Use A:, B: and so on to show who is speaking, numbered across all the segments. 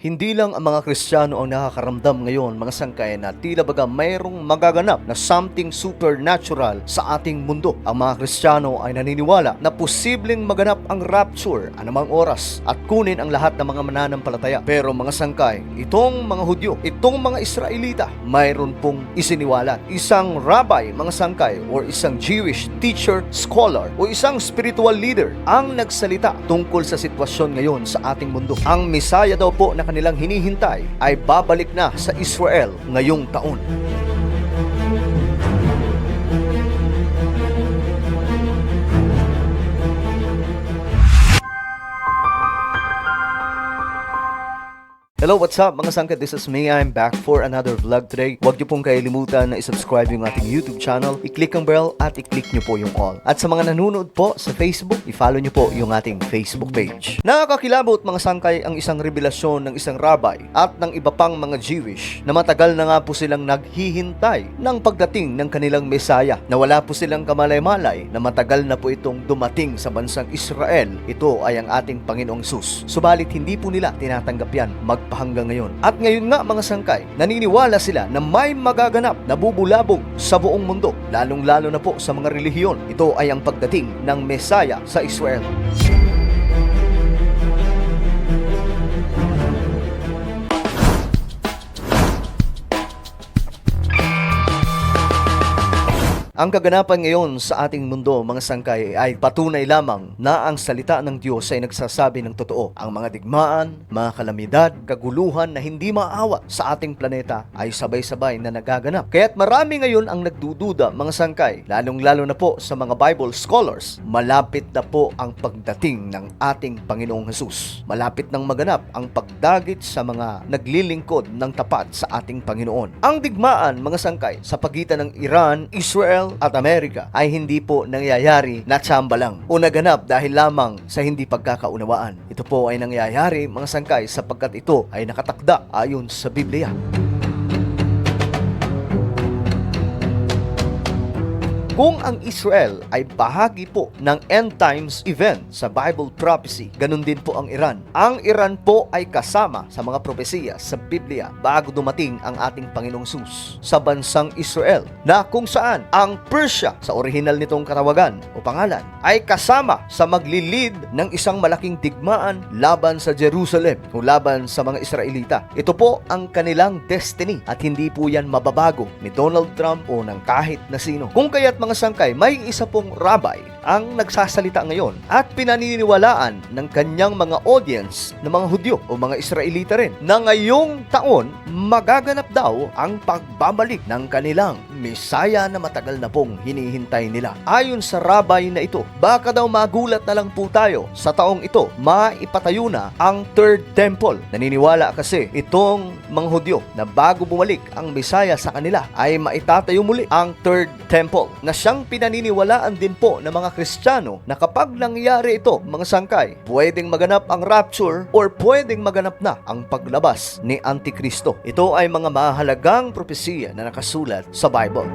A: Hindi lang ang mga Kristiyano ang nakakaramdam ngayon, mga sangkay, na tila baga mayroong magaganap na something supernatural sa ating mundo. Ang mga Kristiyano ay naniniwala na posibleng maganap ang rapture anumang oras at kunin ang lahat ng mga mananampalataya. Pero mga sangkay, itong mga Hudyo, itong mga Israelita, mayroon pong isiniwalat. Isang rabbi, mga sangkay, or isang Jewish teacher, scholar, o isang spiritual leader ang nagsalita tungkol sa sitwasyon ngayon sa ating mundo. Ang Mesaya daw po na kanilang hinihintay ay babalik na sa Israel ngayong taon. Hello, what's up mga sangkay? This is me. I'm back for another vlog today. Huwag niyo pong kalimutan na isubscribe yung ating YouTube channel, i-click ang bell at i-click niyo po yung all. At sa mga nanonood po sa Facebook, i-follow niyo po yung ating Facebook page. Nakakakilabot mga sangkay ang isang revelasyon ng isang rabbi at ng iba pang mga Jewish na matagal na nga po silang naghihintay ng pagdating ng kanilang Mesaya, na wala po silang kamalay-malay na matagal na po itong dumating sa bansang Israel. Ito ay ang ating Panginoong Hesus. Subalit hindi po nila tinatanggap yan hanggang ngayon. At ngayon nga mga sangkay, naniniwala sila na may magaganap na bubulabog sa buong mundo, lalong-lalo na po sa mga relihiyon. Ito ay ang pagdating ng Mesaya sa Israel. Ang kaganapan ngayon sa ating mundo, mga sangkay, ay patunay lamang na ang salita ng Diyos ay nagsasabi ng totoo. Ang mga digmaan, mga kalamidad, kaguluhan na hindi maawa sa ating planeta ay sabay-sabay na nagaganap. Kaya't marami ngayon ang nagdududa, mga sangkay, lalong-lalo na po sa mga Bible scholars. Malapit na po ang pagdating ng ating Panginoong Hesus. Malapit nang maganap ang pagdagit sa mga naglilingkod ng tapat sa ating Panginoon. Ang digmaan, mga sangkay, sa pagitan ng Iran, Israel, at Amerika ay hindi po nangyayari na tsamba lang o naganap dahil lamang sa hindi pagkakaunawaan. Ito po ay nangyayari, mga sangkay, sapagkat ito ay nakatakda ayon sa Biblia. Kung ang Israel ay bahagi po ng end times event sa Bible prophecy, ganun din po ang Iran. Ang Iran po ay kasama sa mga propesiya sa Biblia bago dumating ang ating Panginoong Hesus sa bansang Israel, na kung saan ang Persia, sa orihinal nitong katawagan o pangalan, ay kasama sa maglilid ng isang malaking digmaan laban sa Jerusalem o laban sa mga Israelita. Ito po ang kanilang destiny at hindi po yan mababago ni Donald Trump o ng kahit na sino. Kung kaya't mga sangkay, may isa pong rabbi ang nagsasalita ngayon at pinaniniwalaan ng kanyang mga audience na mga Hudyo o mga Israelita rin na ngayong taon magaganap daw ang pagbabalik ng kanilang Mesaya na matagal na pong hinihintay nila. Ayon sa rabbi na ito, baka daw magulat na lang po tayo sa taong ito maipatayo na ang Third Temple. Naniniwala kasi itong mga Hudyo na bago bumalik ang Mesaya sa kanila ay maitatayo muli ang Third Temple, na siyang pinaniniwalaan din po ng mga Kristiyano na kapag nangyari ito, mga sangkay, pwedeng maganap ang rapture or pwedeng maganap na ang paglabas ni Antikristo. Ito ay mga mahalagang propesiya na nakasulat sa Bible.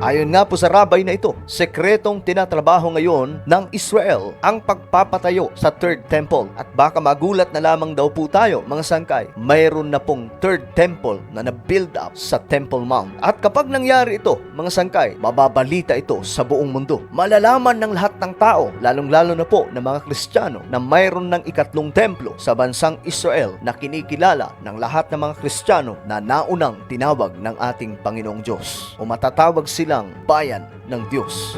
A: Ayon nga po sa rabbi na ito, sekretong tinatrabaho ngayon ng Israel ang pagpapatayo sa Third Temple. At baka magulat na lamang daw po tayo, mga sangkay, mayroon na pong Third Temple na na-build up sa Temple Mount. At kapag nangyari ito, mga sangkay, mababalita ito sa buong mundo. Malalaman ng lahat ng tao, lalong-lalo na po ng mga Kristiyano, na mayroon ng ikatlong templo sa bansang Israel na kinikilala ng lahat ng mga Kristiyano na naunang tinawag ng ating Panginoong Diyos, o matatawag sila bayan ng Diyos.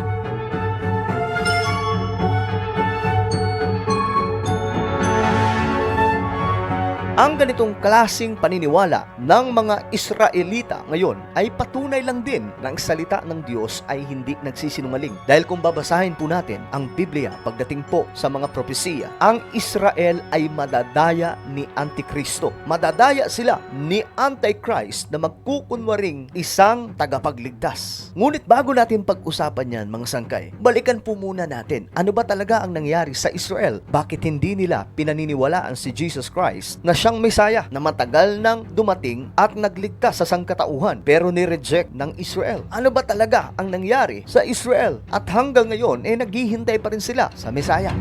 A: Ang ganitong klasing paniniwala ng mga Israelita ngayon ay patunay lang din ng salita ng Diyos ay hindi nagsisinungaling. Dahil kung babasahin po natin ang Biblia pagdating po sa mga propesiya, ang Israel ay madadaya ni Antikristo. Madadaya sila ni Antichrist na magkukunwaring isang tagapagligtas. Ngunit bago natin pag-usapan yan, mga sangkay, balikan po muna natin, ano ba talaga ang nangyari sa Israel? Bakit hindi nila pinaniniwalaan si Jesus Christ na siyang Mesaya na matagal nang dumating at nagligtas sa sangkatauhan pero ni-reject ng Israel? Ano ba talaga ang nangyari sa Israel? At hanggang ngayon, naghihintay pa rin sila sa Mesaya.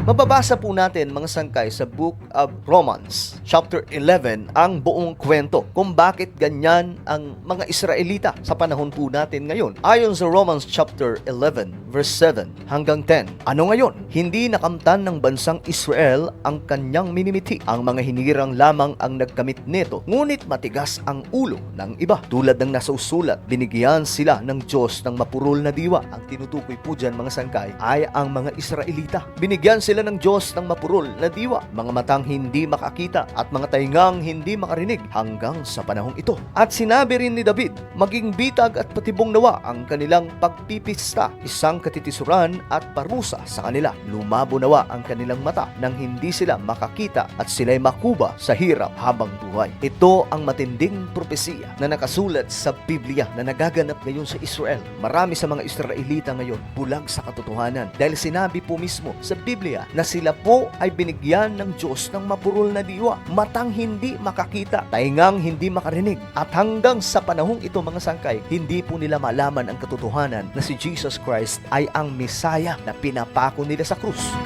A: Mababasa po natin mga sangkay sa Book of Romans, chapter 11, ang buong kwento kung bakit ganyan ang mga Israelita sa panahon po natin ngayon. Ayon sa Romans chapter 11, verse 7 hanggang 10. Ano ngayon? Hindi nakamtan ng bansang Israel ang kanyang minimiti. Ang mga hinirang lamang ang nagkamit nito, ngunit matigas ang ulo ng iba. Tulad ng nasusulat, binigyan sila ng Diyos ng mapurol na diwa. Ang tinutukoy po dyan mga sangkay ay ang mga Israelita. Binigyan sila ng Diyos ng mapurol na diwa, mga matang hindi makakita at mga taingang hindi makarinig hanggang sa panahong ito. At sinabi rin ni David, maging bitag at patibong nawa ang kanilang pagpipista, isang katitisuran at parusa sa kanila. Lumabo nawa ang kanilang mata nang hindi sila makakita at sila'y makuba sa hirap habang buhay. Ito ang matinding propesiya na nakasulat sa Biblia na nagaganap ngayon sa Israel. Marami sa mga Israelita ngayon bulag sa katotohanan dahil sinabi po mismo sa Biblia na sila po ay binigyan ng Diyos ng mapurol na diwa, matang hindi makakita, taingang hindi makarinig, at hanggang sa panahong ito mga sangkay, hindi po nila malaman ang katotohanan na si Jesus Christ ay ang Mesaya na pinapako nila sa krus.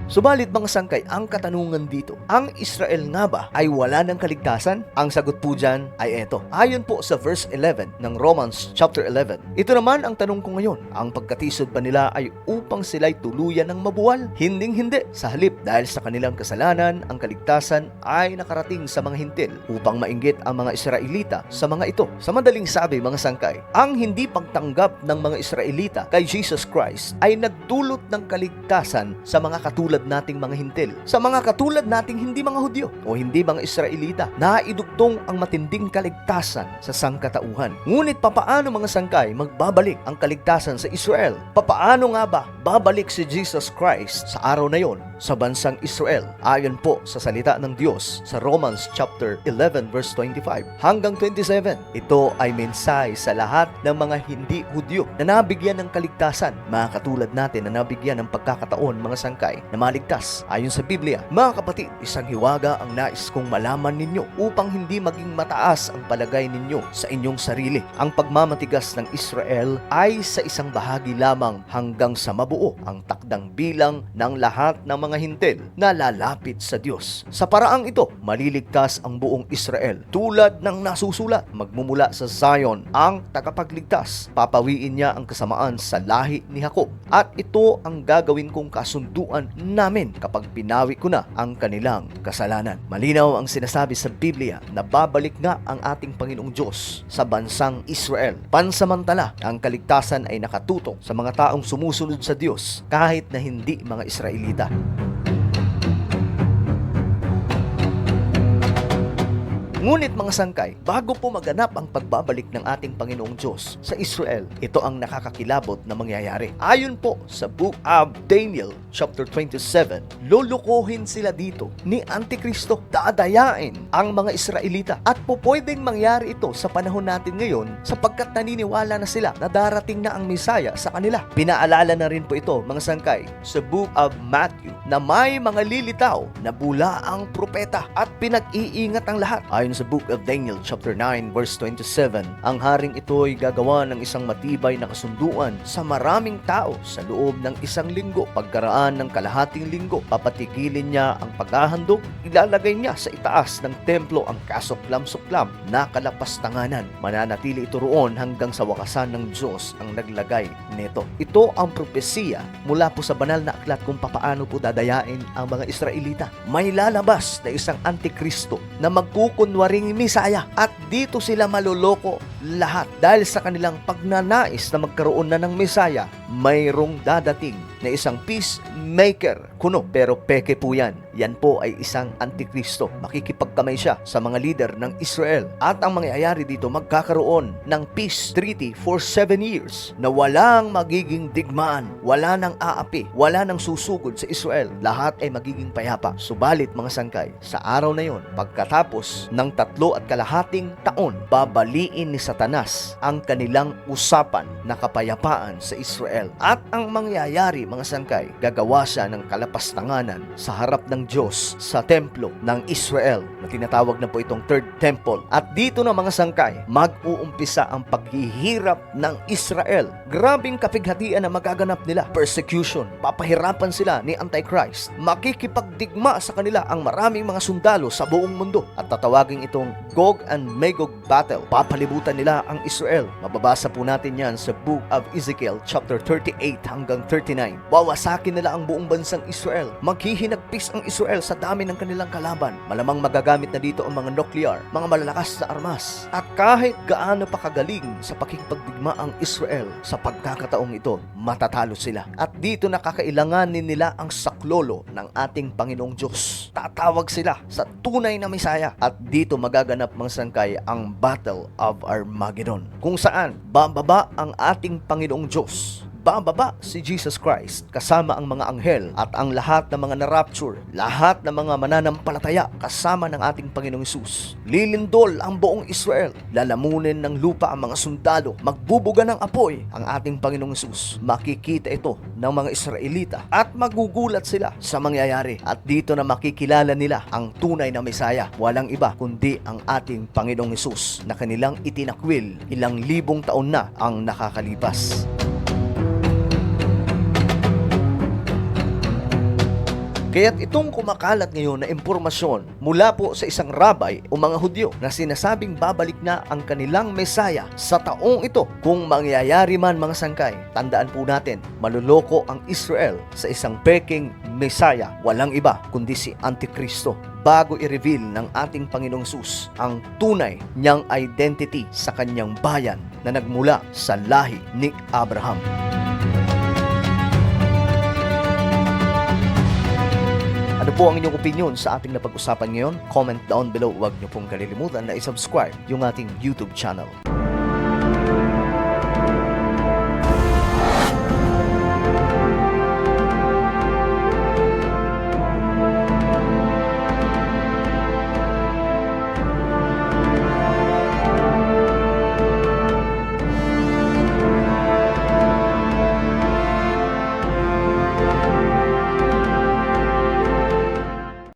A: Subalit mga sangkay, ang katanungan dito, ang Israel nga ba ay wala ng kaligtasan? Ang sagot po dyan ay eto. Ayon po sa verse 11 ng Romans chapter 11. Ito naman ang tanong ko ngayon, ang pagkatisod ba nila ay upang sila'y tuluyan ng mabuwal? Hinding-hindi. Sa halip, dahil sa kanilang kasalanan, ang kaligtasan ay nakarating sa mga hintil upang mainggit ang mga Israelita sa mga ito. Sa madaling sabi mga sangkay, ang hindi pagtanggap ng mga Israelita kay Jesus Christ ay nagdulot ng kaligtasan sa mga katulad nating mga hintil. Sa mga katulad nating hindi mga Hudyo o hindi mga Israelita, naidugtong ang matinding kaligtasan sa sangkatauhan. Ngunit papaano mga sangkay magbabalik ang kaligtasan sa Israel? Papaano nga ba babalik si Jesus Christ sa araw na yon sa bansang Israel? Ayon po sa salita ng Diyos sa Romans chapter 11 verse 25 hanggang 27. Ito ay mensahe sa lahat ng mga hindi Hudyo na nabigyan ng kaligtasan, mga katulad natin na nabigyan ng pagkakataon mga sangkay na maligtas. Ayon sa Biblia, mga kapatid, isang hiwaga ang nais kong malaman ninyo upang hindi maging mataas ang palagay ninyo sa inyong sarili. Ang pagmamatigas ng Israel ay sa isang bahagi lamang hanggang sa mabuo ang takdang bilang ng lahat ng mga hintil na lalapit sa Diyos. Sa paraang ito, maliligtas ang buong Israel. Tulad ng nasusulat, magmumula sa Zion ang tagapagligtas. Papawiin niya ang kasamaan sa lahi ni Jacob. At ito ang gagawin kong kasunduan namin kapag pinawi ko na ang kanilang kasalanan. Malinaw ang sinasabi sa Biblia na babalik nga ang ating Panginoong Diyos sa bansang Israel. Pansamantala, ang kaligtasan ay nakatutok sa mga taong sumusunod sa Diyos kahit na hindi mga Israelita. Ngunit mga sangkay, bago po maganap ang pagbabalik ng ating Panginoong Diyos sa Israel, ito ang nakakakilabot na mangyayari. Ayon po sa Book of Daniel, chapter 27, lulukuhin sila dito ni Antikristo. Dadayain ang mga Israelita. At po pwedeng mangyari ito sa panahon natin ngayon sapagkat naniniwala na sila na darating na ang Mesaya sa kanila. Pinaalala na rin po ito, mga sangkay, sa Book of Matthew na may mga lilitaw na bulaang propeta at pinag-iingat ang lahat. Ayon sa Book of Daniel chapter 9 verse 27, ang haring ito ay gagawa ng isang matibay na kasunduan sa maraming tao sa loob ng isang linggo. Pagkaraan ng kalahating linggo, papatigilin niya ang paghahandog, ilalagay niya sa itaas ng templo ang kasuklam-suklam na kalapastanganan. Mananatili ito roon hanggang sa wakasan ng Diyos ang naglagay nito. Ito ang propesiya mula po sa banal na aklat kung papaano po dadayain ang mga Israelita. May lalabas na isang Antikristo na magkukunwaring Mesaya at dito sila maloloko lahat dahil sa kanilang pagnanais na magkaroon na ng Mesaya. Mayroong dadating na isang peacemaker kuno, pero peke po yan. Yan po ay isang Antikristo. Makikipagkamay siya sa mga leader ng Israel. At ang mangyayari dito, magkakaroon ng peace treaty for 7 years na walang magiging digmaan, wala nang aapi, wala nang susugod sa Israel. Lahat ay magiging payapa. Subalit mga sangkay, sa araw na yon, pagkatapos ng 3.5 taon, babaliin ni Satanas Satanas ang kanilang usapan na kapayapaan sa Israel. At ang mangyayari, mga sangkay, gagawa siya ng kalapastanganan sa harap ng Diyos sa templo ng Israel na tinatawag na po itong Third Temple. At dito na, mga sangkay, mag-uumpisa ang paghihirap ng Israel. Grabing kapighatian na magaganap nila. Persecution. Papahirapan sila ni Antichrist. Makikipagdigma sa kanila ang maraming mga sundalo sa buong mundo. At tatawagin itong Gog and Magog battle. Papalibutan nila ang Israel. Mababasa po natin yan sa Book of Ezekiel chapter 38 hanggang 39. Wawasakin nila ang buong bansang Israel. Maghihinagpis ang Israel sa dami ng kanilang kalaban. Malamang magagamit na dito ang mga nuclear, mga malalakas na armas. At kahit gaano pa kagaling sa pakikipagdigma ang Israel, sa pagkakataong ito, matatalo sila. At dito nakakailanganin nila ang saklolo ng ating Panginoong Diyos. Tatawag sila sa tunay na Mesaya. At dito magaganap, mga sangkay, ang Battle of Armageddon, kung saan bababa ang ating Panginoong Diyos. Bababa si Jesus Christ kasama ang mga anghel at ang lahat ng mga na-rapture, lahat ng mga mananampalataya kasama ng ating Panginoong Hesus. Lilindol ang buong Israel. Lalamunin ng lupa ang mga sundalo. Magbubuga ng apoy ang ating Panginoong Hesus. Makikita ito ng mga Israelita at magugulat sila sa mangyayari. At dito na makikilala nila ang tunay na Mesaya. Walang iba kundi ang ating Panginoong Hesus na kanilang itinakwil ilang libong taon na ang nakakalipas. Kaya't itong kumakalat ngayon na impormasyon mula po sa isang rabay o mga Hudyo na sinasabing babalik na ang kanilang Mesaya sa taong ito. Kung mangyayari man, mga sangkay, tandaan po natin, maluloko ang Israel sa isang peking Mesaya. Walang iba kundi si Antikristo. Bago i-reveal ng ating Panginoong Hesus ang tunay niyang identity sa kanyang bayan na nagmula sa lahi ni Abraham. Ano po ang inyong opinion sa ating napag-usapan ngayon? Comment down below. Huwag niyo pong kalilimutan na i-subscribe yung ating YouTube channel.